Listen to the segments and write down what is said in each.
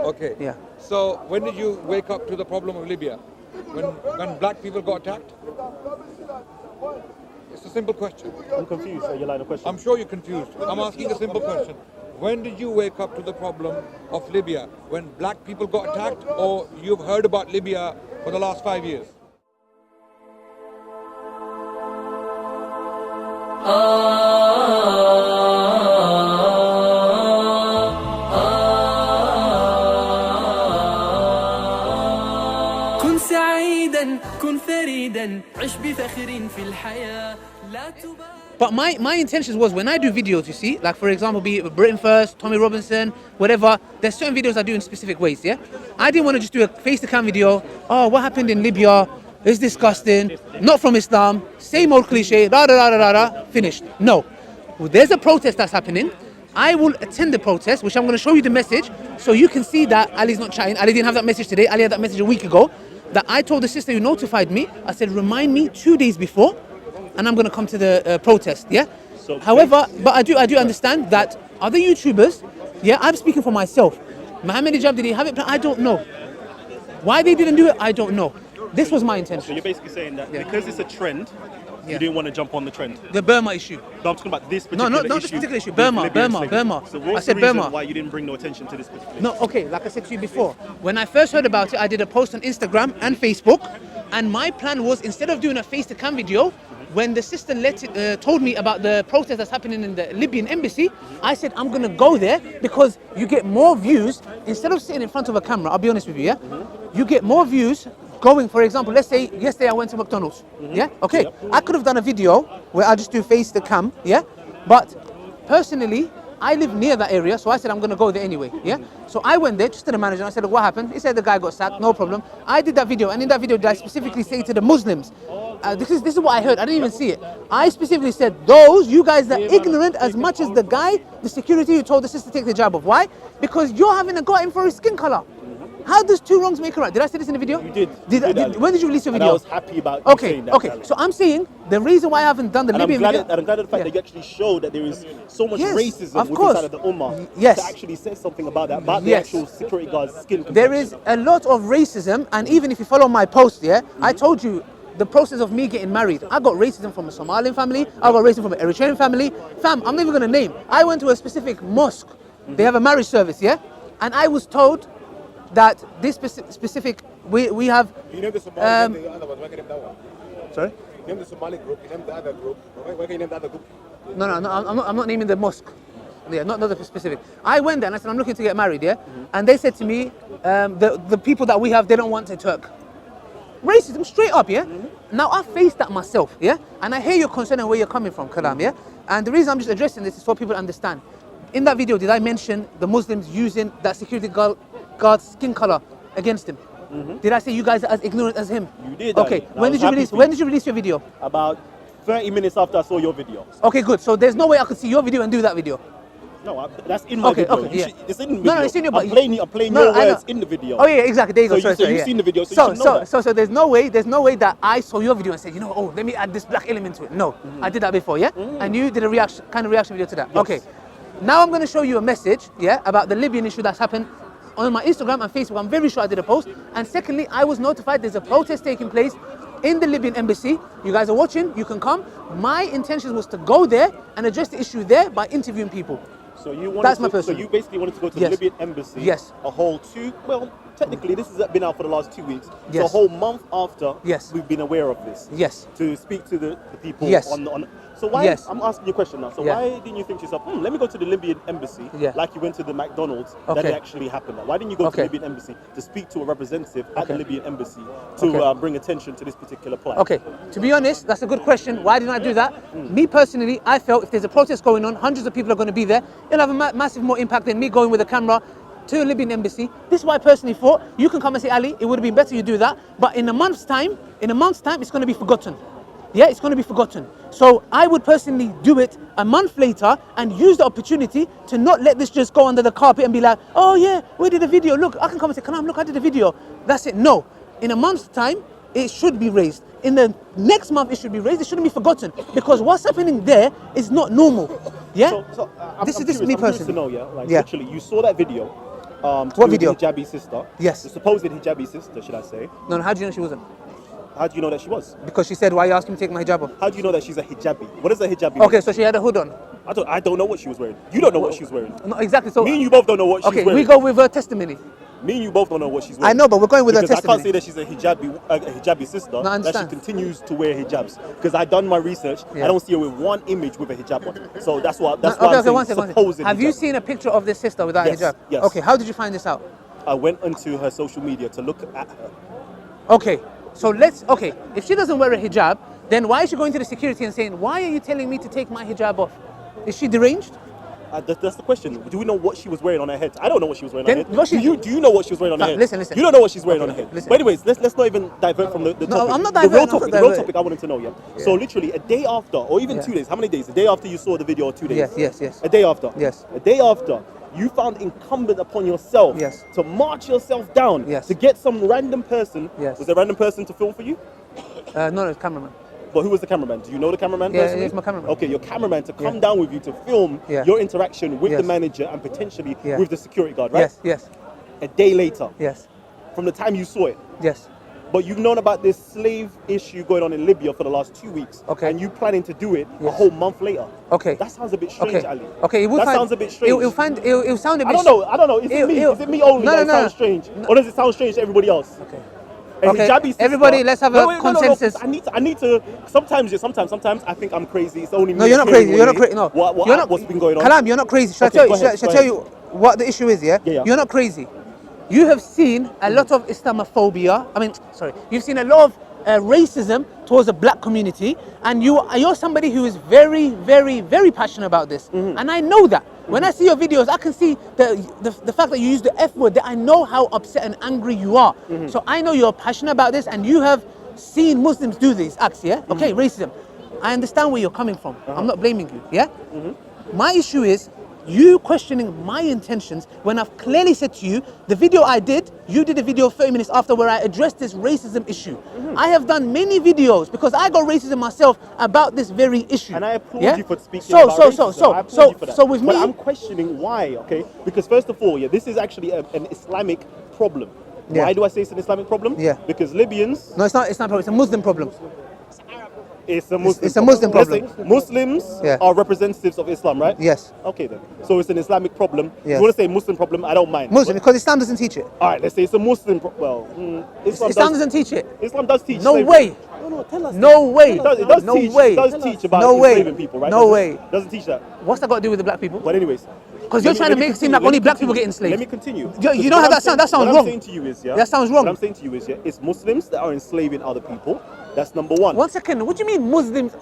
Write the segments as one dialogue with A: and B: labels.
A: Okay.
B: Yeah.
A: So when did you wake up to the problem of Libya? When black people got attacked? It's a simple question.
C: I'm confused at your line of question.
A: I'm sure you're confused. I'm asking a simple question. When did you wake up to the problem of Libya? When black people got attacked, or you've heard about Libya for the last 5 years?
D: كن سعيدا كن فريدا عش بفخر في الحياة لا تبالي.
B: But my intentions was when I do videos, you see, like for example, be it Britain First, Tommy Robinson, whatever, there's certain videos I do in specific ways, yeah? I didn't want to just do a face-to-cam video, oh, what happened in Libya, it's disgusting, not from Islam, same old cliche, da da da da da, finished. No. Well, there's a protest that's happening. I will attend the protest, which I'm going to show you the message, so you can see that Ali's not chatting. Ali didn't have that message today, Ali had that message a week ago, that I told the sister who notified me, I said, remind me 2 days before, and I'm going to come to the protest, yeah?
C: So
B: however, but I do understand that other YouTubers, yeah, I'm speaking for myself. Mohammed Hijab, did he have it? I don't know. Why they didn't do it, I don't know. This was my intention.
C: So you're basically saying that because it's a trend, you didn't want to jump on the trend.
B: The Burma issue.
C: No, I'm talking about this particular issue.
B: No, not this particular issue.
C: Libyan
B: Burma.
C: slavery. So what's
B: I said
C: the reason
B: Burma.
C: why you didn't bring no attention to this particular issue?
B: No, okay, like I said to you before, when I first heard about it, I did a post on Instagram and Facebook, and my plan was, instead of doing a face-to-cam video, when the sister told me about the protest that's happening in the Libyan embassy, I said, I'm going to go there because you get more views, instead of sitting in front of a camera, I'll be honest with you, yeah? You get more views going, for example, let's say yesterday I went to McDonald's, yeah? Okay, I could have done a video where I just do face to cam, yeah? But personally, I live near that area, so I said I'm going to go there anyway, yeah? So I went there just to the manager and I said, look, what happened? He said the guy got sacked, no problem. I did that video, and in that video did I specifically say to the Muslims, this is what I heard, I didn't even see it. I specifically said, you guys are ignorant as much as the guy, the security who told the sister to take the jab off. Why? Because you're having a go at him for his skin color. How does two wrongs make a right? Did I say this in the video?
C: You did.
B: When did you release your video?
C: And I was happy about you saying that.
B: Okay, so I'm saying the reason why I haven't done the Libyan video...
C: I'm glad of the fact that you actually showed that there is so much racism inside of the Ummah to actually say something about that, about the actual security guard's skin complexion.
B: There is a lot of racism, and even if you follow my post, I told you the process of me getting married. I got racism from a Somalian family, I got racism from an Eritrean family. Fam, I'm not even going to name. I went to a specific mosque. They have a marriage service, and I was told that this specific, we have...
E: You know the Somali group, the other one, why can you name Dawah?
C: Sorry?
E: You name the Somali group, you name the other group, why can you name the other group?
B: No, I'm not naming the mosque. Yeah, not the specific. I went there and I said, I'm looking to get married, and they said to me, the people that we have, they don't want a Turk. Racism, straight up, Now I faced that myself, and I hear your concern and where you're coming from, Kalam, And the reason I'm just addressing this is for people to understand. In that video, did I mention the Muslims using that security guard's skin color against him? Did I say you guys are as ignorant as him?
C: You did.
B: Okay. When did you release your video?
C: About 30 minutes after I saw your video.
B: Okay, good. So there's no way I could see your video and do that video.
C: No, that's in my video. It's in the video.
B: No, it's in your video.
C: I'm playing your words in the video.
B: Oh yeah, exactly. There you go.
C: So you've seen the video, so you should know that.
B: So there's no way that I saw your video and said, let me add this black element to it. No, I did that before, And you did a reaction video to that.
C: Yes.
B: Okay. Now I'm going to show you a message, about the Libyan issue that's happened on my Instagram and Facebook. I'm very sure I did a post. And secondly, I was notified there's a protest taking place in the Libyan embassy. You guys are watching, you can come. My intention was to go there and address the issue there by interviewing people.
C: So you basically wanted to go to the Libyan embassy a whole technically this has been out for the last 2 weeks. So a whole month after we've been aware of this. To speak to the people on so why, I'm asking you a question now, so why didn't you think to yourself, let me go to the Libyan embassy, like you went to the McDonalds, that it actually happened? Why didn't you go to the Libyan embassy to speak to a representative at the Libyan embassy to bring attention to this particular plight?
B: Okay, to be honest, that's a good question. Why didn't I do that? Me personally, I felt if there's a protest going on, hundreds of people are going to be there, it'll have a massive more impact than me going with a camera to a Libyan embassy. This is why I personally thought, you can come and say, Ali, it would have been better you do that, but in a month's time, it's going to be forgotten. It's going to be forgotten. So I would personally do it a month later and use the opportunity to not let this just go under the carpet and be like, oh yeah, we did a video, look, I can come and say, Kalam, look, I did a video. That's it. No, in a month's time, it should be raised. In the next month, it should be raised. It shouldn't be forgotten because what's happening there is not normal.
C: So this is me personally. To know, literally, you saw that video.
B: What video?
C: The hijabi sister.
B: Yes.
C: The supposed hijabi sister, should I say?
B: No, how do you know she wasn't?
C: How do you know that she was?
B: Because she said, why are you asking me to take my hijab off?
C: How do you know that she's a hijabi? What is a hijabi?
B: Okay, so she had a hood on.
C: I don't know what she was wearing. You don't know what she was wearing.
B: No, exactly. So
C: me and you both don't know what she's wearing.
B: Okay, we go with her testimony.
C: Me and you both don't know what she's wearing.
B: I know, but we're going with her
C: because
B: testimony.
C: I can't say that she's a hijabi sister.
B: No, I
C: that she
B: understand.
C: continues to wear hijabs. Because I've done my research.
B: Yeah.
C: I don't see her with one image with a hijab on. So that's why.
B: Okay, one second. Have
C: hijab.
B: you seen a picture of this sister without
C: Yes,
B: hijab?
C: yes.
B: Okay, how did you find this out?
C: I went onto her social media to look at her.
B: Okay, so if she doesn't wear a hijab, then why is she going to the security and saying, why are you telling me to take my hijab off? Is she deranged?
C: That's the question. Do we know what she was wearing on her head? I don't know what she was wearing on her head. Do you know what she was wearing on her head?
B: Listen.
C: You don't know what she's wearing on her head.
B: Listen.
C: But anyways, let's not even divert from the topic.
B: No, I'm not
C: the
B: diverting.
C: real topic I wanted to know, yeah. So literally a day after, or even 2 days, how many days? A day after you saw the video or 2 days?
B: Yes.
C: A day after?
B: Yes.
C: A day after, you found incumbent upon yourself to march yourself down to get some random person. Was there a random person to film for you?
B: No, it's cameraman.
C: But who was the cameraman? Do you know the cameraman
B: Yeah,
C: personally?
B: it's my cameraman.
C: Okay, your cameraman to come down with you to film your interaction with the manager and potentially with the security guard, right?
B: Yes.
C: A day later.
B: Yes.
C: From the time you saw it.
B: Yes.
C: But you've known about this slave issue going on in Libya for the last 2 weeks.
B: Okay.
C: And you planning to do it a whole month later.
B: Okay.
C: That sounds a bit strange, Ali.
B: Okay.
C: Sounds a bit strange.
B: It'll sound a bit.
C: I don't know. Is it me only that sounds strange? Or does it sound strange to everybody else?
B: Okay.
C: Hijabi sister,
B: everybody, let's have a consensus.
C: No, I need to. Sometimes I think I'm crazy. It's only me.
B: No, you're not crazy. You're not crazy. No.
C: What's been going on?
B: Kalam, you're not crazy. Shall I tell you what the issue is? Yeah. You're not crazy. You have seen a lot of Islamophobia. You've seen a lot of racism towards the black community, and you're somebody who is very, very, very passionate about this. And I know that. When I see your videos, I can see the fact that you use the F word, that I know how upset and angry you are. So I know you're passionate about this, and you have seen Muslims do these acts, yeah? Okay, racism. I understand where you're coming from. I'm not blaming you, yeah? My issue is you questioning my intentions when I've clearly said to you, the video I did, you did a video 30 minutes after where I addressed this racism issue. I have done many videos because I got racism myself about this very issue.
C: And I applaud you for speaking about racism.
B: So with me,
C: but I'm questioning why, okay? Because first of all, this is actually an Islamic problem. Why do I say it's an Islamic problem? Because Libyans...
B: No, it's not a problem. It's a Muslim problem.
C: It's a Muslim
B: It's a Muslim problem.
C: Listen, Muslims are representatives of Islam, right?
B: Yes.
C: Okay then. So it's an Islamic problem. If you want to say Muslim problem, I don't mind.
B: Muslim, because Islam doesn't teach it.
C: All right, let's say it's a Muslim
B: Islam doesn't teach it.
C: Islam does teach
B: No
C: slavery.
B: way.
C: No, tell us.
B: No way.
C: It does
B: No
C: teach,
B: way.
C: It does teach about
B: No way.
C: enslaving people, right?
B: No way.
C: Doesn't teach that.
B: What's that got to do with the black people?
C: But anyways.
B: Because you're trying to make it seem like only black people get enslaved.
C: Let me continue.
B: You know how that sounds? That sounds wrong.
C: What I'm saying to you is,
B: that sounds wrong.
C: What I'm saying to you is, it's Muslims that are enslaving other people. That's number one.
B: 1 second. What do you mean Muslims?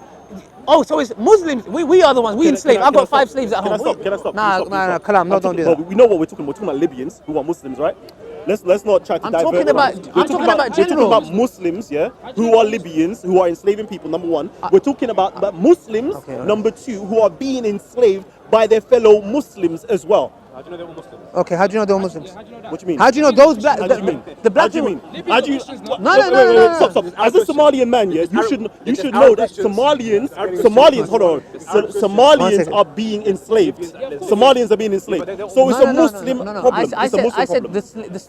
B: Oh, so it's Muslims. We are the ones. We enslaved. I've got 5 slaves at home.
C: Can I stop?
B: Nah, Kalam, no, don't do that.
C: We know what we're talking about. We're talking about Libyans who are Muslims, right? Let's not try to divert.
B: I'm talking about generals.
C: We're talking about Muslims, who are Libyans, who are enslaving people, number one. We're talking about Muslims, number two, who are being enslaved by their fellow Muslims as well.
E: How do you know they were Muslims?
B: Okay, how do you know they were Muslims?
C: What do you mean?
B: How do you know those black?
C: How do you mean?
B: The black
C: people. How do you?
B: No.
C: Stop. As a Somalian man, you should know that Somalians, hold on. Somalians are being enslaved. Somalians are being enslaved. So it's a Muslim problem.
B: I said the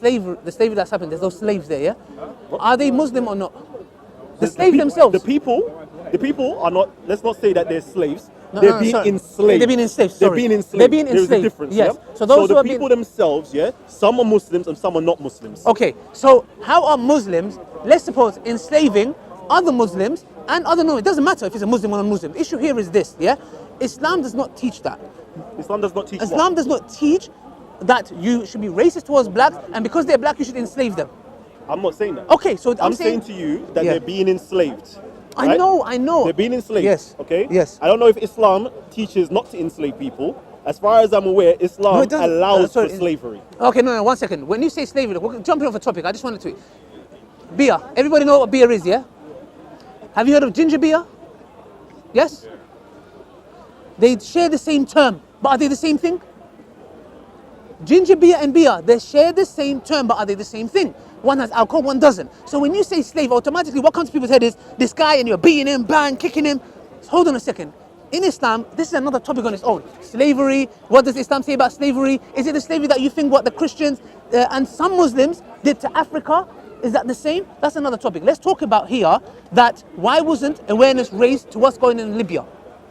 B: slavery that's happened. There's those slaves there, yeah? Are they Muslim or not? The slaves themselves.
C: The people are not. Let's not say that they're slaves. They're being enslaved.
B: They're being enslaved.
C: They're being enslaved. There's a difference.
B: Yes.
C: Yeah?
B: So those
C: the people themselves, some are Muslims and some are not Muslims.
B: Okay. So how are Muslims, let's suppose, enslaving other Muslims and other no? It doesn't matter if it's a Muslim or non-Muslim. The issue here is this, yeah? Islam does not teach that.
C: Islam does not teach.
B: Islam does not teach that you should be racist towards blacks, and because they're black, you should enslave them.
C: I'm not saying that.
B: Okay, so
C: I'm saying to you that they're being enslaved. Right?
B: I know.
C: They're being enslaved.
B: Yes.
C: Okay?
B: Yes.
C: I don't know if Islam teaches not to enslave people. As far as I'm aware, Islam allows for slavery.
B: Okay, no, 1 second. When you say slavery, we're jumping off a topic. I just wanted to... Beer. Everybody know what beer is, yeah? Have you heard of ginger beer? Yes? They share the same term, but are they the same thing? Ginger beer and beer, they share the same term, but are they the same thing? One has alcohol, one doesn't. So when you say slave, automatically what comes to people's head is this guy and you're beating him, bang, kicking him. Hold on a second. in Islam, this is another topic on its own. Slavery, what does Islam say about slavery? Is it the slavery that you think what the Christians and some Muslims did to Africa? Is that the same? That's another topic. Let's talk about here that why wasn't awareness raised to what's going on in Libya?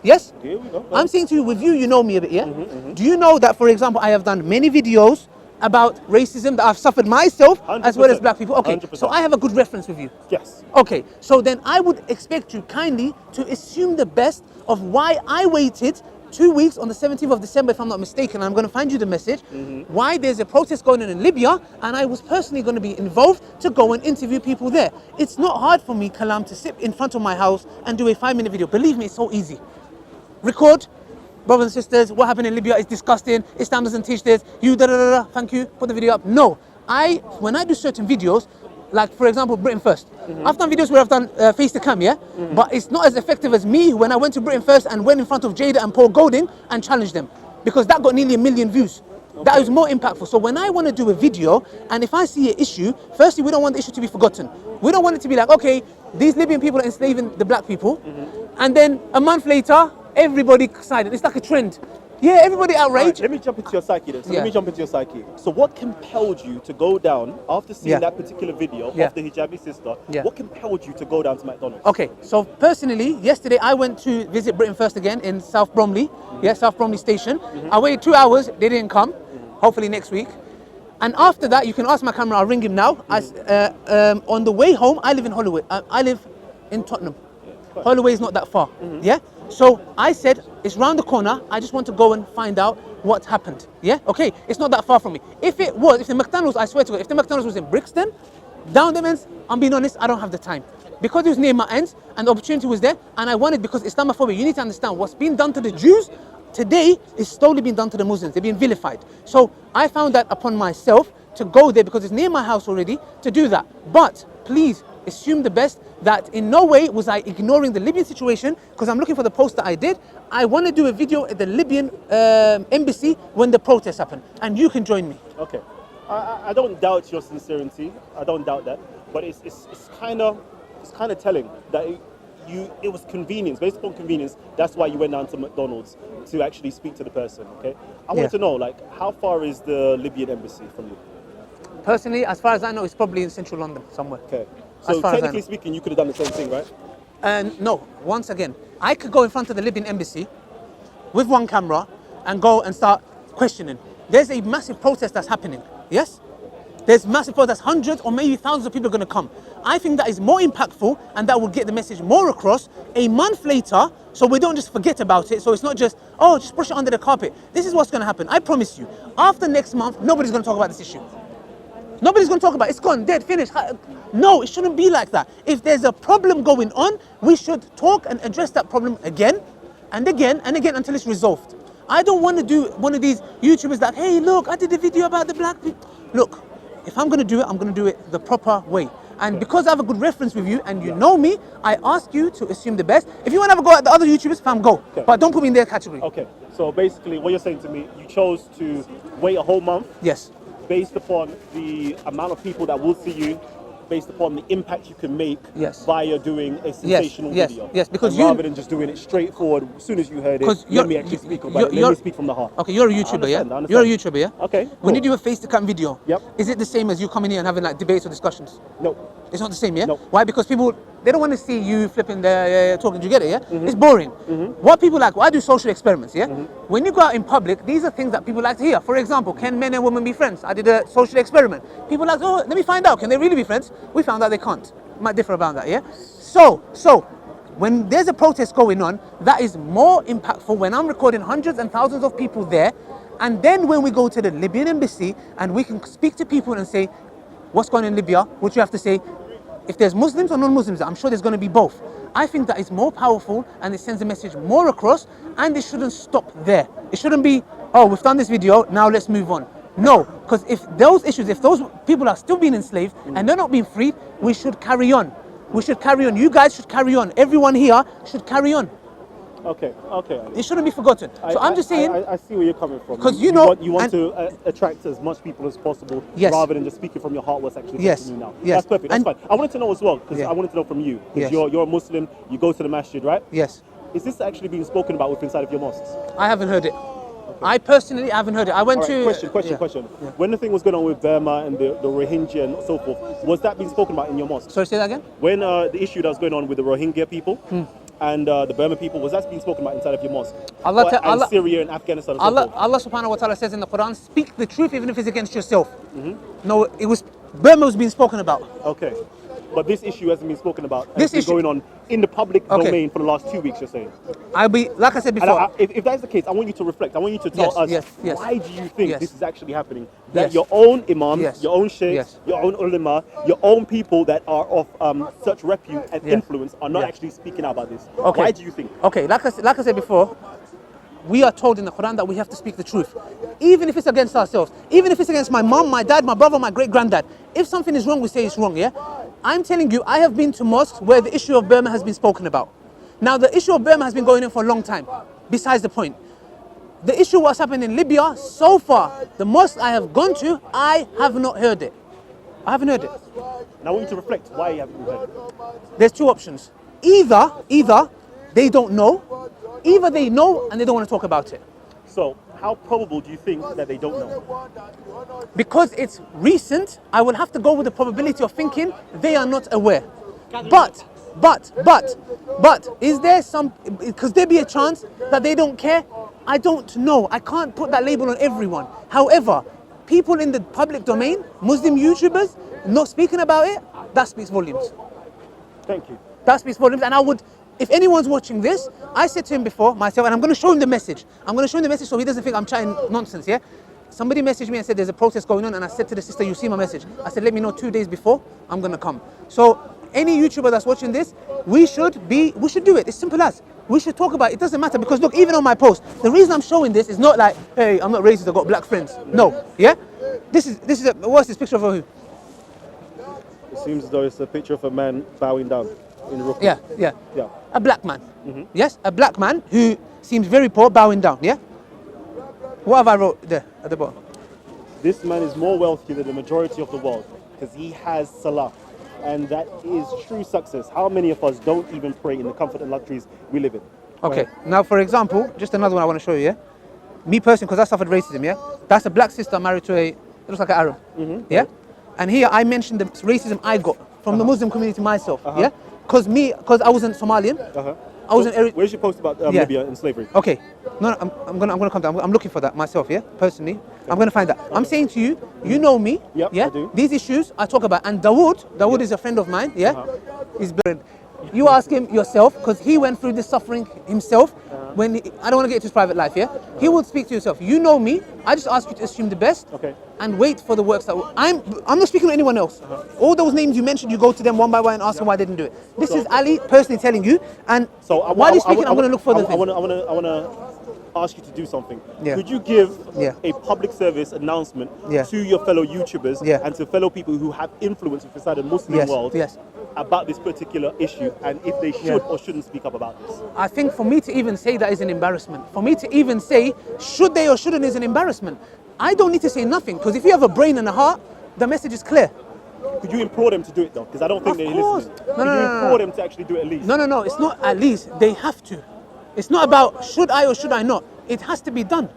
B: Yes?
C: Here we go.
B: I'm saying to you, with you know me a bit, yeah? Do you know that, for example, I have done many videos about racism that I've suffered myself
C: 100%.
B: as well as black people? Okay,
C: 100%.
B: so I have a good reference with you.
C: Yes.
B: Okay, so then I would expect you kindly to assume the best of why I waited 2 weeks on the 17th of December, if I'm not mistaken. I'm going to find you the message, why there's a protest going on in Libya, and I was personally going to be involved to go and interview people there. It's not hard for me, Kalam, to sit in front of my house and do a 5-minute video. Believe me, it's so easy. Record, brothers and sisters, what happened in Libya is disgusting, Islam doesn't teach this, you da-da-da-da, thank you, put the video up. No, when I do certain videos, like for example, Britain First, I've done videos where I've done face to cam, yeah? But it's not as effective as me when I went to Britain First and went in front of Jada and Paul Golding and challenged them, because that got nearly 1 million views. That is more impactful. So when I want to do a video, and if I see an issue, firstly, we don't want the issue to be forgotten. We don't want it to be like, okay, these Libyan people are enslaving the black people, and then a month later, everybody sided. It's like a trend. Yeah, everybody outraged.
C: Right, let me jump into your psyche then. Let me jump into your psyche. So what compelled you to go down, after seeing that particular video of the hijabi sister, what compelled you to go down to McDonald's?
B: Okay, so personally, yesterday I went to visit Britain First again in South Bromley. South Bromley station. I waited 2 hours, they didn't come. Hopefully next week. And after that, you can ask my camera, I'll ring him now. On the way home, I live in Holloway. I live in Tottenham. Holloway is not that far. Yeah? So I said, it's round the corner. I just want to go and find out what happened. Yeah? Okay, it's not that far from me. If the McDonald's, I swear to God, if the McDonald's was in Brixton, down the ends, I'm being honest, I don't have the time. Because it was near my ends and the opportunity was there, and I wanted, because Islamophobia, you need to understand what's being done to the Jews today is slowly being done to the Muslims. They're being vilified. So I found that upon myself to go there, because it's near my house already, to do that. But please assume the best, that in no way was I ignoring the Libyan situation, because I'm looking for the post that I did. I want to do a video at the Libyan embassy when the protests happen, and you can join me.
C: Okay. I don't doubt your sincerity. I don't doubt that. But it's kind of telling that it was convenience, based upon convenience. That's why you went down to McDonald's to actually speak to the person. Okay. I want to know, like, how far is the Libyan embassy from you?
B: Personally, as far as I know, it's probably in central London somewhere.
C: Okay. So technically speaking, you could have done the same thing, right?
B: No. Once again, I could go in front of the Libyan embassy with one camera and go and start questioning. There's a massive protest that's happening. Yes? There's massive protest. Hundreds or maybe thousands of people are going to come. I think that is more impactful, and that will get the message more across a month later, so we don't just forget about it. So it's not just, oh, just brush it under the carpet. This is what's going to happen. I promise you. After next month, nobody's going to talk about this issue. Nobody's going to talk about it. It's gone, dead, finished. No, it shouldn't be like that. If there's a problem going on, we should talk and address that problem again and again and again until it's resolved. I don't want to do one of these YouTubers that, hey, look, I did a video about the black people. Look, if I'm going to do it, I'm going to do it the proper way. And because I have a good reference with you and you know me, I ask you to assume the best. If you want to have a go at the other YouTubers, fam, go. Okay. But don't put me in their category.
C: Okay. So basically, what you're saying to me, you chose to wait a whole month.
B: Yes.
C: Based upon the amount of people that will see you, based upon the impact you can make via doing a sensational video. Yes, because rather than just doing it straightforward, as soon as you heard it, let me actually speak about it. Let me speak from the heart.
B: Okay, you're a YouTuber, yeah? You're a YouTuber, yeah?
C: Okay.
B: When you do a face-to-cam video, is it the same as you coming here and having like debates or discussions?
C: No.
B: It's not the same, yeah?
C: No.
B: Why? Because people, they don't want to see you flipping the talking. Do you get it, yeah? It's boring. What people like, I do social experiments, yeah? When you go out in public, these are things that people like to hear. For example, can men and women be friends? I did a social experiment. People like, oh, let me find out, can they really be friends? We found out they can't. Might differ about that, yeah? So, when there's a protest going on, that is more impactful when I'm recording hundreds and thousands of people there. And then when we go to the Libyan embassy and we can speak to people and say, what's going on in Libya? What you have to say, if there's Muslims or non-Muslims, I'm sure there's going to be both. I think that is more powerful and it sends a message more across, and it shouldn't stop there. It shouldn't be, oh, we've done this video, now let's move on. No, because if those people are still being enslaved and they're not being freed, we should carry on. We should carry on. You guys should carry on. Everyone here should carry on.
C: Okay.
B: It shouldn't be forgotten. So I'm just saying.
C: I see where you're coming from.
B: Because you
C: want to attract as much people as possible, rather than just speaking from your heart what's actually happening you now.
B: Yes.
C: That's perfect. That's fine. I wanted to know as well, because I wanted to know from you, because you're a Muslim. You go to the masjid, right?
B: Yes.
C: Is this actually being spoken about within inside of your mosques?
B: I haven't heard it. I personally haven't heard it. I went to...
C: Question. Yeah. When the thing was going on with Burma and the Rohingya and so forth, was that being spoken about in your mosque?
B: Sorry, say that again?
C: When the issue that was going on with the Rohingya people and the Burma people, was that being spoken about inside of your mosque?
B: Allah,
C: Syria and Afghanistan and
B: Allah subhanahu wa ta'ala says in the Quran, speak the truth even if it's against yourself. No, Burma was being spoken about.
C: Okay. But this issue hasn't been spoken about. This issue going on in the public domain for the last 2 weeks, you're saying?
B: Like I said before.
C: If that's the case, I want you to reflect. I want you to tell us why do you think this is actually happening? That your own imams, your own sheikhs, your own ulama, your own people that are of such repute and influence are not actually speaking out about this. Okay. Why do you think?
B: Okay, like I said before, we are told in the Quran that we have to speak the truth. Even if it's against ourselves. Even if it's against my mom, my dad, my brother, my great-granddad. If something is wrong, we say it's wrong, yeah? I'm telling you, I have been to mosques where the issue of Burma has been spoken about. Now, the issue of Burma has been going on for a long time. Besides the point. The issue what's happened in Libya, so far, the mosque I have gone to, I have not heard it. I haven't heard it.
C: Now I want you to reflect why you haven't heard it.
B: There's two options. Either they don't know, either they know and they don't want to talk about it.
C: So, how probable do you think that they don't know?
B: Because it's recent, I will have to go with the probability of thinking they are not aware. But, is there some, could there be a chance that they don't care? I don't know. I can't put that label on everyone. However, people in the public domain, Muslim YouTubers, not speaking about it, that speaks volumes.
C: Thank you.
B: That speaks volumes, and I would, if anyone's watching this, I said to him before, myself, and I'm going to show him the message. I'm going to show him the message so he doesn't think I'm chatting nonsense, yeah? Somebody messaged me and said there's a protest going on, and I said to the sister, you see my message? I said, let me know 2 days before, I'm going to come. So, any YouTuber that's watching this, we should do it. It's simple as. We should talk about it. It doesn't matter, because look, even on my post, the reason I'm showing this is not like, hey, I'm not racist, I've got black friends. No, yeah? This is what's this picture of who?
C: It seems as though it's a picture of a man bowing down.
B: Yeah. A black man. Yes, a black man who seems very poor, bowing down. Yeah. What have I wrote there at the bottom?
C: This man is more wealthy than the majority of the world because he has salah, and that is true success. How many of us don't even pray in the comfort and luxuries we live in?
B: Okay. Now, for example, just another one I want to show you. Yeah. Me personally, because I suffered racism. Yeah. That's a black sister married to it looks like an Arab. Yeah. And here I mentioned the racism I got from the Muslim community myself. Yeah. Because I wasn't Somalian. I wasn't.
C: Where's your post about Libya and slavery?
B: Okay, no, I'm gonna come down. I'm looking for that myself. Yeah, personally, I'm gonna find that. I'm saying to you, you know me.
C: Yep,
B: yeah.
C: I do.
B: These issues I talk about, and Dawood is a friend of mine. Yeah, he's brilliant. You ask him yourself, because he went through this suffering himself. I don't want to get into his private life. Yeah, he will speak to yourself. You know me. I just ask you to assume the best.
C: Okay.
B: And wait for the works that I'm not speaking to anyone else. All those names you mentioned, you go to them one by one and ask them why they didn't do it. This is Ali personally telling you. And so while he's speaking, I'm going to look for the thing.
C: I want to ask you to do something.
B: Yeah.
C: Could you give a public service announcement to your fellow YouTubers and to fellow people who have influence inside the Muslim world about this particular issue, and if they should or shouldn't speak up about this?
B: I think for me to even say that is an embarrassment. For me to even say should they or shouldn't is an embarrassment. I don't need to say nothing, because if you have a brain and a heart, the message is clear.
C: Could you implore them to do it though? Because I don't think they're listening. Could you implore them to actually do it at least?
B: No, it's not at least. They have to. It's not about should I or should I not. It has to be done.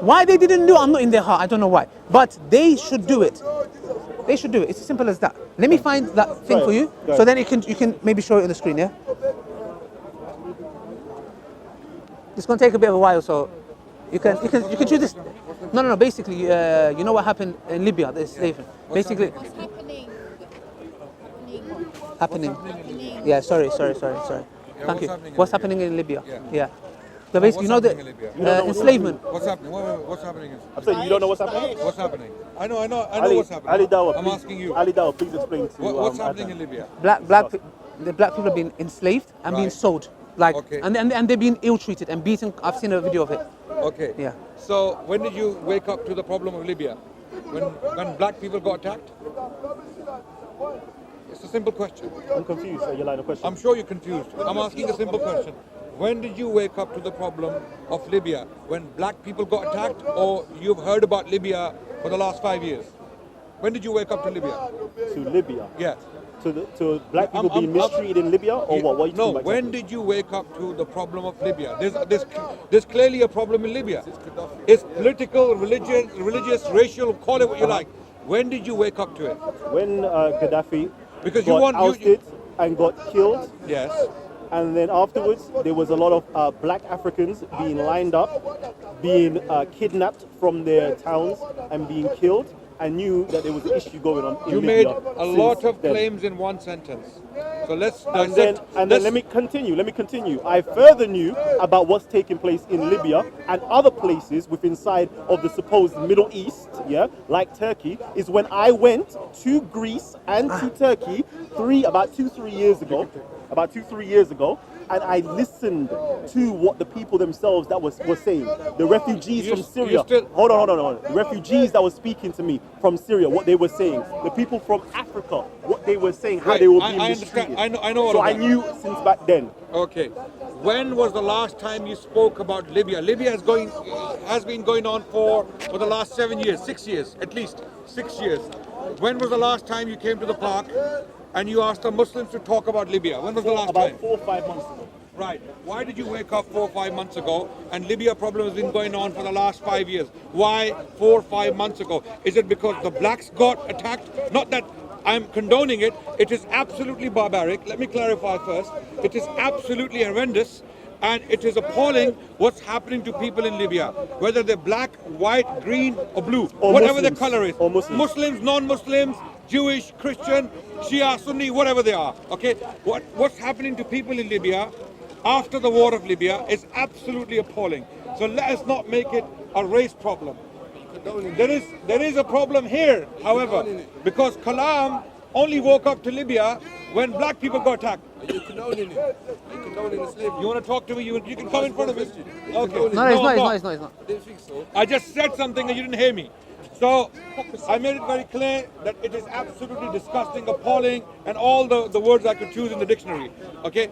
B: Why they didn't do it, I'm not in their heart. I don't know why. But they should do it. They should do it. It's as simple as that. Let me find that thing for you, so then you can maybe show it on the screen, yeah? It's going to take a bit of a while, so you can choose this. No. Basically, you know what happened in Libya? The enslavement. Basically.
F: What's
B: happening? Yeah. Sorry. Thank you. What's happening in Libya? Yeah. So basically, you know the enslavement.
A: What's happening? What's happening?
C: I'm saying you don't know what's happening?
A: What's happening? I know what's happening. I'm asking you.
C: Ali Dawah, please explain to
A: what's happening in Libya?
B: The black people have been enslaved and being sold. And they're being ill-treated and beaten. I've seen a video of it.
A: Okay.
B: Yeah.
A: So when did you wake up to the problem of Libya? When black people got attacked? It's a simple question.
C: I'm confused at your line of question.
A: I'm sure you're confused. I'm asking a simple question. When did you wake up to the problem of Libya? When black people got attacked, or you've heard about Libya for the last 5 years? When did you wake up to Libya?
C: To Libya?
A: Yeah.
C: To black people being mistreated in Libya, or what? What are you talking
A: No,
C: about?
A: when did you wake up to the problem of Libya? There's clearly a problem in Libya. It's political, religious, racial, call it what you like. When did you wake up to it?
C: When Gaddafi
A: Because
C: got ousted and got killed.
A: Yes.
C: And then afterwards, there was a lot of black Africans being lined up, being kidnapped from their towns and being killed. I knew that there was an issue going on in
A: You
C: Libya
A: made a lot of
C: then.
A: claims in one sentence. So let's
C: And then let me continue. I further knew about what's taking place in Libya and other places within inside of the supposed Middle East, yeah, like Turkey, is when I went to Greece and to Turkey about 2-3 years ago, and I listened to what the people themselves that were saying. The refugees from Syria. Hold on. The refugees that were speaking to me from Syria, what they were saying. The people from Africa, what they were saying, how they were being mistreated.
A: I know.
C: So I knew since back then.
A: Okay. When was the last time you spoke about Libya? Libya has been going on for the last 7 years, 6 years, at least 6 years. When was the last time you came to the park and you asked the Muslims to talk about Libya? When was the last time?
C: About 4 or 5 months ago.
A: Right. Why did you wake up 4 or 5 months ago and Libya problem has been going on for the last 5 years? Why 4 or 5 months ago? Is it because the blacks got attacked? Not that I'm condoning it. It is absolutely barbaric. Let me clarify first. It is absolutely horrendous. And it is appalling what's happening to people in Libya, whether they're black, white, green, or blue,
C: or
A: whatever
C: Muslims,
A: their color is.
C: or
A: Muslims, non-Muslims, Jewish, Christian, Shia, Sunni, whatever they are. Okay, what's happening to people in Libya after the war of Libya is absolutely appalling. So let us not make it a race problem. There is a problem here, however, because Kalam only woke up to Libya when black people got attacked.
E: Are you condoning it? Are you condoning the slavery?
A: You want to talk to me? You can come in front of me. Okay.
B: No, it's not.
E: I didn't think so.
A: I just said something and you didn't hear me. So I made it very clear that it is absolutely disgusting, appalling, and all the words I could choose in the dictionary. Okay?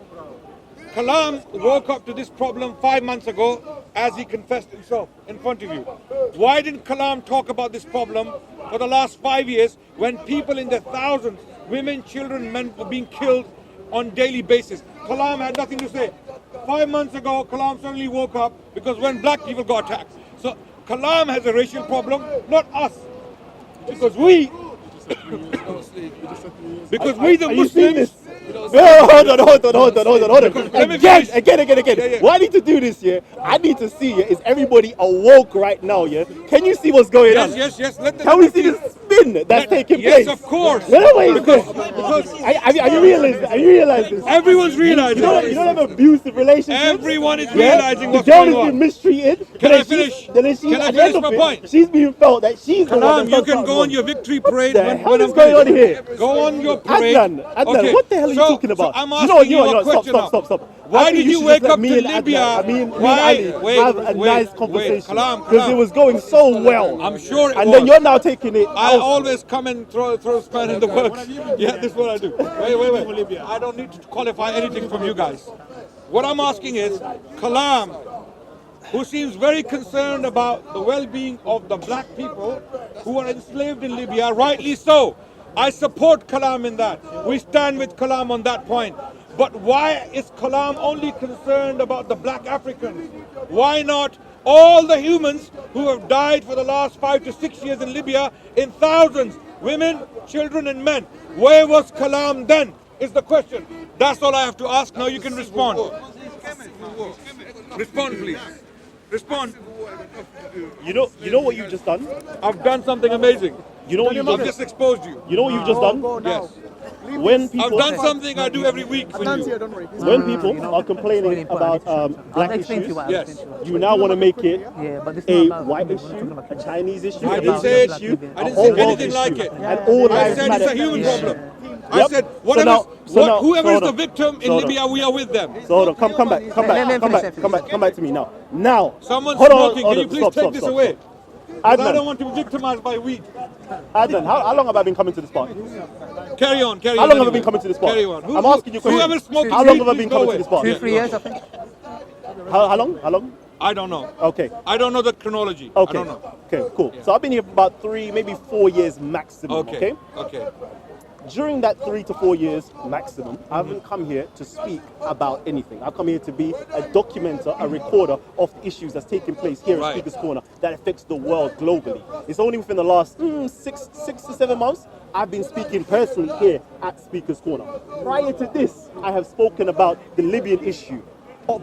A: Kalam woke up to this problem 5 months ago as he confessed himself in front of you. Why didn't Kalam talk about this problem for the last 5 years when people in their thousands, women, children, men were being killed on daily basis? Kalam had nothing to say. 5 months ago, Kalam suddenly woke up because when black people got attacked. So Kalam has a racial problem, not us. Because we the Muslims.
C: Hold on. Again.
A: Yeah.
C: What I need to do this, yeah? I need to see, yeah, is everybody awoke right now, yeah? Can you see what's going on?
A: Yes.
C: Can we see the spin that's taking place?
A: Yes, of course.
C: Because are you realizing this?
A: Everyone's realizing.
C: You don't have abusive relationships.
A: Everyone is realizing what's
C: the girl
A: going
C: has
A: on.
C: been mistreated.
A: Can I finish? Can I finish my point?
C: She's being felt that she's the one
A: Kalam,
C: that's
A: you can go on your victory parade.
C: What the hell is going on here?
A: Go on your parade.
C: Adnan,
A: Okay,
C: what the hell are you talking
A: so
C: about?
A: I'm asking you a question now.
C: Stop.
A: Why did you wake up to Libya?
C: Why? Have a nice conversation. Because it was going so well.
A: I'm sure it was.
C: And then you're now taking it.
A: I always come and throw span in the works. Yeah, this is what I do. Wait. I don't need to qualify anything from you guys. What I'm asking is, Kalam, who seems very concerned about the well-being of the black people who are enslaved in Libya, rightly so. I support Kalam in that. We stand with Kalam on that point. But why is Kalam only concerned about the black Africans? Why not all the humans who have died for the last 5 to 6 years in Libya in thousands, women, children and men? Where was Kalam then, is the question. That's all I have to ask. Now you can respond. Respond, please. Respond.
C: You know what you've just done?
A: I've done something amazing.
C: You know what you've
A: I've just exposed you.
C: You know what you've just done?
A: Yes.
C: When people,
A: I've done something I do every week for you.
C: When people are complaining about black issues,
A: Yes.
C: you now want to make it a white
B: issue,
C: issue, a Chinese issue,
A: I
C: an
A: didn't
C: Asian
A: say
C: issue,
A: I didn't
C: a whole
A: say
C: world
A: anything
C: issue,
A: like it.
C: and all
A: I
C: lives
A: said
C: matter.
A: it's a human problem. I
C: Yep.
A: said
C: So
A: whoever is
C: now-
A: the victim in Libya, we are with them.
C: So hold on, come back to me now. Now,
A: Someone's
C: hold on,
A: smoking.
C: hold
A: Can you
C: on,
A: please
C: stop,
A: take
C: stop,
A: this
C: stop,
A: away?
C: stop.
A: I don't
C: Adnan,
A: want to be victimized by weed.
C: Adnan, how long have I been coming to this park?
A: Carry on.
C: How long have I
A: anyway.
C: been coming to this park?
A: Carry on.
C: I'm asking you a question.
A: Whoever smokes
C: How long
A: weed,
C: have I
A: please
C: been
A: go
C: coming
A: away.
C: to this park?
B: 2-3 years, I think.
C: How long?
A: I don't know.
C: Okay.
A: I don't know the chronology.
C: Okay.
A: I don't know.
C: Okay, cool.
A: Yeah.
C: So I've been here for about 3, maybe 4 years maximum.
A: Okay. Okay.
C: During that 3 to 4 years maximum, I haven't come here to speak about anything. I've come here to be a documenter, a recorder of the issues that's taking place here at Speaker's Corner that affects the world globally. It's only within the last 6 to 7 months I've been speaking personally here at Speaker's Corner. Prior to this, I have spoken about the Libyan issue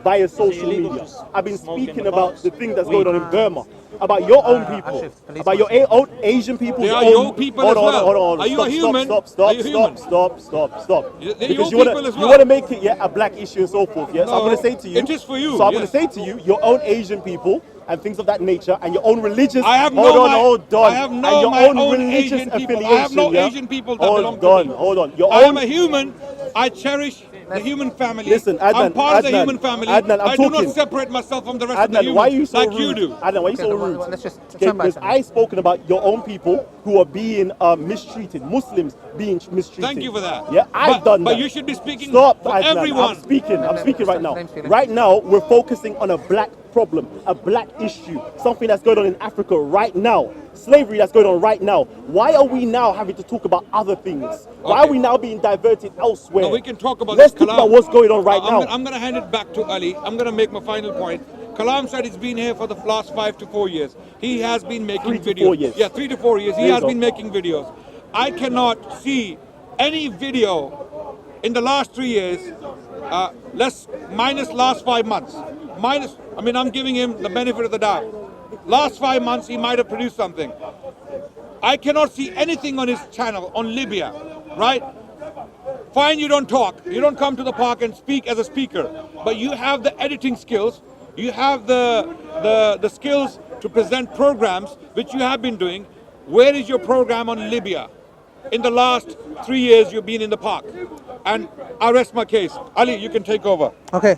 C: via social media. I've been speaking about the thing that's going on in Burma, about your own people, about your own Asian people.
A: They are your people as well.
C: Hold on.
A: Are you a human?
C: Stop.
A: Because
C: you want to make it a black issue and so forth. Yeah. So I'm going to say to you.
A: It is for you.
C: So I'm going to say to you, your own Asian people and things of that nature, and your own religious.
A: I have
C: hold on.
A: I have no
C: your
A: my
C: own religious
A: Asian people.
C: affiliation.
A: I have no Asian people that belong to me.
C: Hold on.
A: I am a human. I cherish the human family.
C: Listen, Adnan,
A: I'm part of the human family.
C: Adnan,
A: I do not separate myself from the rest of the humans
C: why are you so
A: like
C: rude?
A: you do.
C: Adnan, why are you so rude?
B: Let's just
C: Because I've spoken about your own people who are being mistreated, Muslims being mistreated.
A: Thank you for that.
C: Yeah, I've done that.
A: But you should be speaking
C: Stop,
A: for
C: Adnan.
A: everyone.
C: I'm speaking right now. Right now, we're focusing on a black problem, a black issue, something that's going on in Africa right now. Slavery that's going on right now. Why are we now having to talk about other things? Why are we now being diverted elsewhere?
A: No, we can talk about
C: Let's
A: this.
C: talk about what's going on right now.
A: I'm going to hand it back to Ali. I'm going to make my final point. Kalam said he's been here for the last 5 to 4 years. He has been making
C: 3 to
A: videos.
C: 4 years.
A: Yeah, 3 to 4 years. He has been making videos. I cannot see any video in the last 3 years, minus last 5 months. I'm giving him the benefit of the doubt. Last 5 months, he might have produced something. I cannot see anything on his channel on Libya, right? Fine, you don't talk. You don't come to the park and speak as a speaker. But you have the editing skills. You have the skills to present programs, which you have been doing. Where is your program on Libya? In the last 3 years, you've been in the park. And I rest my case. Ali, you can take over.
B: Okay.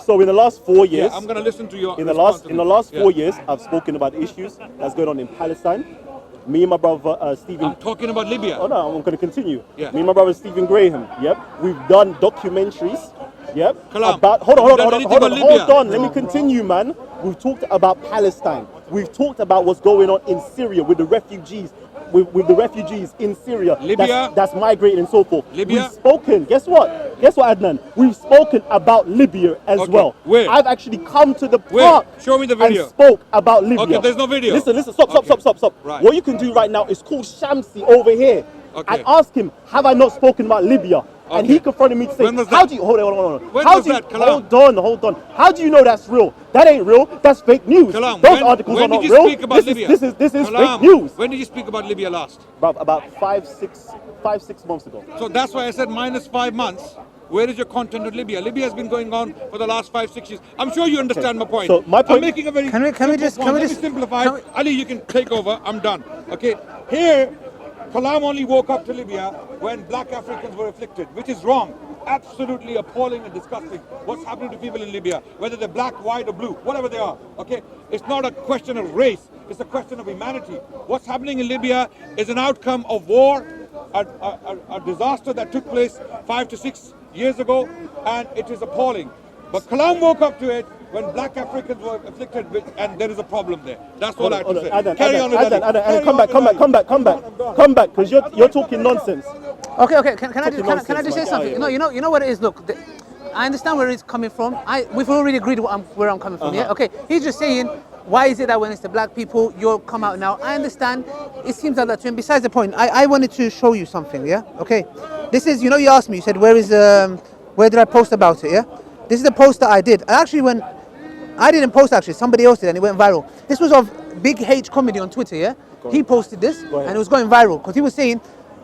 C: So in the last 4 years,
A: I'm going to listen to you.
C: In the last 4 years, I've spoken about the issues that's going on in Palestine. Me and my brother Stephen.
A: I'm talking about Libya.
C: Oh no, I'm going to continue.
A: Yeah.
C: Me and my brother Stephen Graham. Yep. We've done documentaries. Yep.
A: Kalam,
C: about hold on. Let me continue, man. We've talked about Palestine. We've talked about what's going on in Syria with the refugees. With the refugees in Syria
A: Libya,
C: that's migrating and so forth.
A: Libya.
C: We've spoken. Guess what, Adnan? We've spoken about Libya as well.
A: Where?
C: I've actually come to the park.
A: Show me the video.
C: And spoke about Libya.
A: Okay, there's no video.
C: Listen. Stop.
A: Right.
C: What you can do right now is call Shamsi over here and ask him, have I not spoken about Libya? And he confronted me to say, how do you, hold on.
A: When was that, Kalam?
C: Hold on. How do you know that's real? That ain't real. That's fake news.
A: Kalam,
C: Those articles are not real.
A: When did you speak about Libya?
C: This is
A: Kalam,
C: fake news.
A: When did you speak about Libya last?
C: About 5-6 months ago.
A: So that's why I said minus 5 months. Where is your content on Libya? Libya has been going on for the last 5-6 years. I'm sure you understand my point.
C: So my point.
A: I'm making a very
B: Can we just
A: simplify? Ali, you can take over. I'm done. Okay. Here, Kalam only woke up to Libya when black Africans were afflicted, which is wrong. Absolutely appalling and disgusting what's happening to people in Libya, whether they're black, white, or blue, whatever they are. Okay, it's not a question of race; it's a question of humanity. What's happening in Libya is an outcome of war, a disaster that took place 5 to 6 years ago, and it is appalling. But Kalam woke up to it when black Africans were afflicted with, and there is a problem there. That's all I have to say.
C: Adnan, come back, because you're talking nonsense.
B: Okay. Can I just say something? You know what it is. Look, I understand where it's coming from. We've already agreed where I'm coming from. Yeah. Okay. He's just saying, why is it that when it's the black people, you'll come out now? I understand. It seems like that to him. Besides the point, I wanted to show you something. Yeah. Okay. This is, you asked me. You said, where did I post about it? Yeah. This is the post that I did. When I didn't post, actually, somebody else did, and it went viral. This was of Big H Comedy on Twitter. Yeah. He posted this, and it was going viral because he was saying,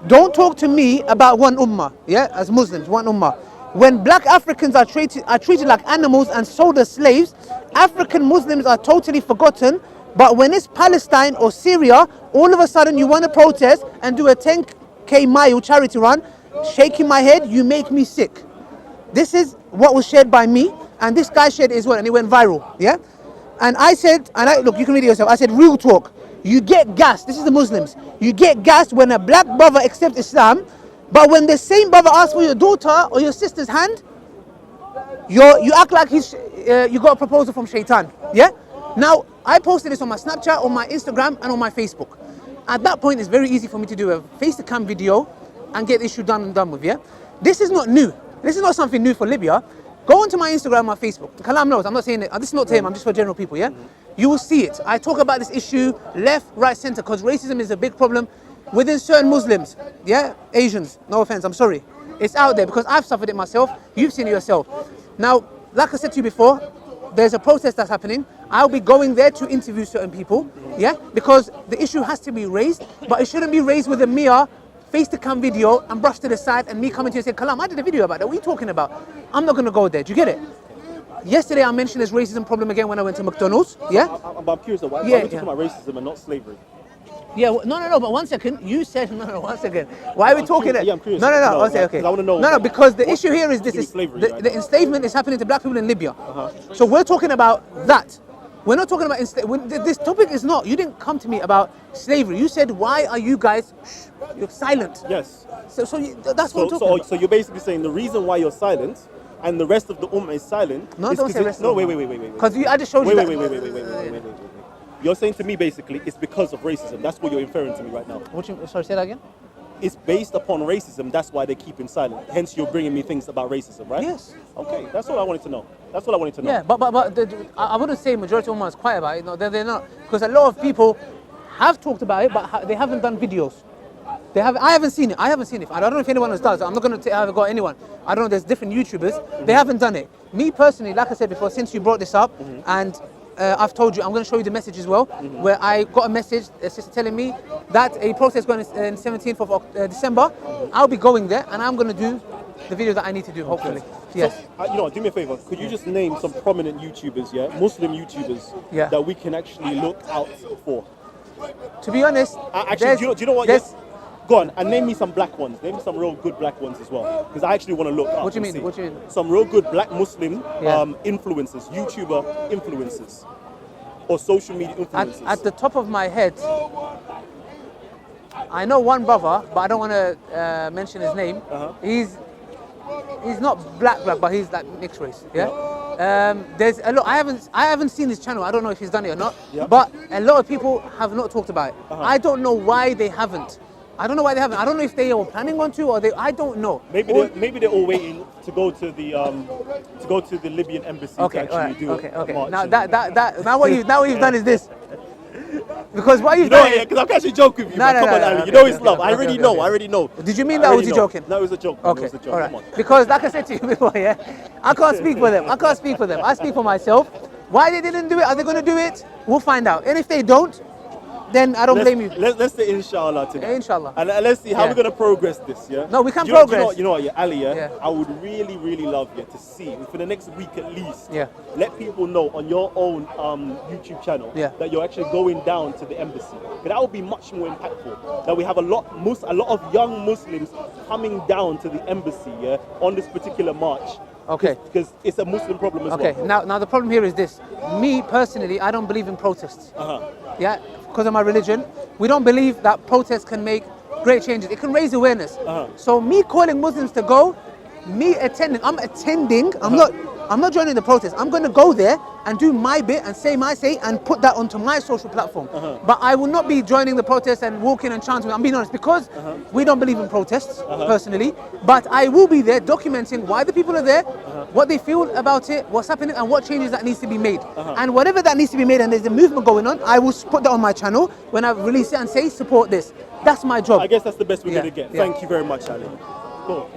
B: don't talk to me about one ummah, yeah, as Muslims, one ummah. When black Africans are treated like animals and sold as slaves, African Muslims are totally forgotten. But when it's Palestine or Syria, all of a sudden you want to protest and do a 10k mile charity run, shaking my head, you make me sick. This is what was shared by me, and this guy shared it as well, and it went viral, yeah? And I said, look, you can read it yourself, I said, real talk. You get gassed, this is the Muslims, you get gassed when a black brother accepts Islam, but when the same brother asks for your daughter or your sister's hand, you act like you got a proposal from Shaitan. Yeah? Now, I posted this on my Snapchat, on my Instagram, and on my Facebook. At that point, it's very easy for me to do a face-to-cam video and get the issue done and done with, yeah? This is not new. This is not something new for Libya. Go onto my Instagram, my Facebook. Kalam knows, I'm not saying it. This is not to him, I'm just for general people, yeah? You will see it. I talk about this issue left, right, center, because racism is a big problem within certain Muslims, yeah? Asians, no offense, I'm sorry. It's out there because I've suffered it myself. You've seen it yourself. Now, like I said to you before, there's a protest that's happening. I'll be going there to interview certain people, yeah? Because the issue has to be raised, but it shouldn't be raised with a mere face-to-cam video and brush to the side and me coming to you and saying, Kalam, I did a video about that. What are you talking about? I'm not going to go there. Do you get it? Yesterday I mentioned this racism problem again when I went to McDonald's, yeah?
C: I'm curious, why are we talking about racism and not slavery?
B: Yeah, no, but 1 second. You said, no, 1 second. Why are we talking that?
C: Yeah, I'm curious.
B: No, one second, okay.
C: I want to know.
B: No, because the issue here is this, the enslavement is happening to black people in Libya. So we're talking about that. We're not talking about this topic is not, you didn't come to me about slavery. You said, why are you guys, you're silent.
C: Yes.
B: So that's what I'm talking about.
C: So you're basically saying the reason why you're silent and the rest of the ummah is silent.
B: No, don't say rest.
C: No, wait.
B: Because I just showed you that.
C: Wait. You're saying to me basically it's because of racism. That's what you're inferring to me right now.
B: Sorry, say that again?
C: It's based upon racism. That's why they're keeping silent. Hence, you're bringing me things about racism, right?
B: Yes.
C: Okay, that's all I wanted to know.
B: Yeah, but I wouldn't say majority of Ummah is quiet about it. No, they're not, because a lot of people have talked about it, but they haven't done videos. I haven't seen it. I don't know if anyone else does. I'm not going to have got anyone. I don't know. There's different YouTubers. They haven't done it. Me personally, like I said before, since you brought this up, and I've told you, I'm going to show you the message as well, where I got a message, a sister telling me that a protest going on 17th of December. I'll be going there, and I'm going to do the video that I need to do, hopefully. Yes.
C: So, you know what, do me a favor. Could you just name some prominent YouTubers, Muslim YouTubers, that we can actually look out for?
B: To be honest,
C: actually, do you know what? Yes. Go on, and name me some black ones. Name me some real good black ones as well. Because I actually want to look up.
B: What do you mean?
C: Some real good black Muslim influencers, YouTuber influencers, or social media influencers.
B: At the top of my head, I know one brother, but I don't want to mention his name. He's not black, but he's like mixed race. Yeah. There's a lot. I haven't seen his channel. I don't know if he's done it or not. But a lot of people have not talked about it. I don't know why they haven't. I don't know if they were planning on to, or I don't know.
C: Maybe they're all waiting to go to the Libyan embassy to actually do it.
B: Okay. Now what you've done is this. Because why you've done it?
C: Because I'm actually joking with you. Come on, Ali. You know it's love. I already know.
B: Did you mean that or was you joking?
C: No, it was a joke.
B: Okay.
C: It was a joke.
B: All right.
C: Come on.
B: Because like I said to you before, I can't speak for them. I speak for myself. Why they didn't do it? Are they going to do it? We'll find out. And if they don't, then I don't blame you.
C: Let's say inshallah today.
B: Inshallah.
C: And let's see how we're going to progress this,
B: No, we can progress.
C: You know what, Ali, I would really, really love to see, for the next week at least, let people know on your own YouTube channel that you're actually going down to the embassy. Because that would be much more impactful. That we have a lot of young Muslims coming down to the embassy, on this particular march.
B: Okay.
C: Because it's a Muslim problem as well.
B: Okay, now the problem here is this. Me, personally, I don't believe in protests. Yeah, because of my religion. We don't believe that protests can make great changes. It can raise awareness. So me calling Muslims to go, me attending, I'm attending, I'm not joining the protest. I'm going to go there and do my bit and say my say and put that onto my social platform. But I will not be joining the protest and walking and chanting. I'm being honest, because we don't believe in protests, personally. But I will be there documenting why the people are there, what they feel about it, what's happening, and what changes that needs to be made. And whatever that needs to be made, and there's a movement going on, I will put that on my channel when I release it and say, support this. That's my job.
C: I guess that's the best we're going to get. Thank you very much, Ali. Cool.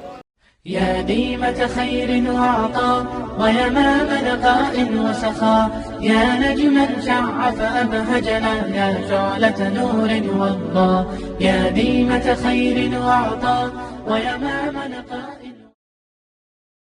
D: يا ديمة خير وعطاء ويمام نقاء وسخاء يا نجما شع فأبهجنا يا شعلة نور وضاء يا ديمة خير وعطاء ويمام نقاء